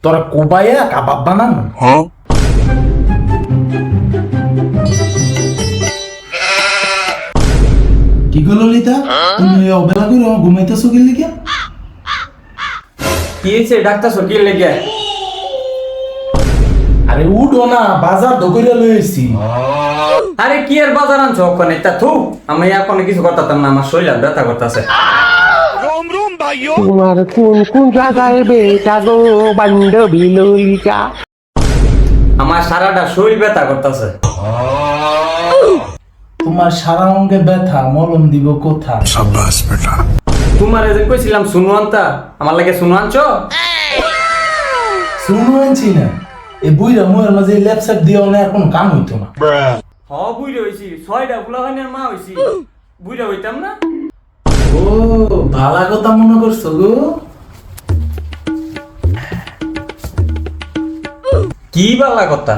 তোরা কোবাইয়া কাবাব বানানো? কি গো ললিতা, তুমি অবেলা করে ঘুমাইতেছো কি লিখে? কি হয়েছে ডাক্তার কি লেগে? আরে উঠো না, বাজার দোকানে লইছি। আরে কি আর বাজার আনছো ওখানে? তা থু, আমি এখন কিছু করতাম না, আমার শরীর ব্যথা করতেছে। তোমার কোন কোন জায়গায় বেটা গো বান্ধবী ললিতা? আমার সারাটা শরীর ব্যথা করতেছে। তোমার সারা অঙ্গে ব্যথা, মলম দিব কোথা? তোমার যে কইছিলাম শুনু আনতা, আমার লাগে শুনু আনছো? শুনো আনছি না, এই বুইরা মুয়ের মাঝে ল্যাপসাপ দিও না, আর কোনো কাম হইতো না। হ বুইরা হইছি, 6টা ফুলাহানের মা হইছি, বুইরা হইতাম না? ও ভালা কথা মনে করছো গো। কি বালা কথা?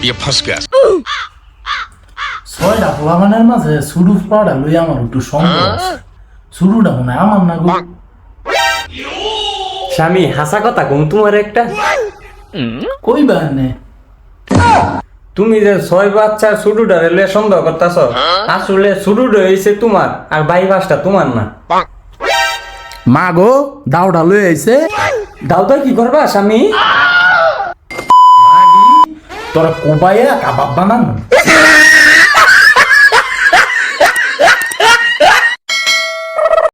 ये फंस गया। 6টা পোলামানের মাঝে সুডু পাড়া লই আমার একটু সন্দেহ আছে। সুডুটা মনে হয় আমার না গো। স্বামী হাসা কথা কম তোমার একটা। কইবা নে? তুমি যে 6 বাচ্চার সুডুটা রেলে সন্দেহ করতেছ, আসলে সুডুটা হইছে তোমার আর 22টা তোমার না। মা গো, দাওটা লই আইছে। দাউদা কি করবা স্বামী? তোরা কোবাইয়া কাবাব বানানো?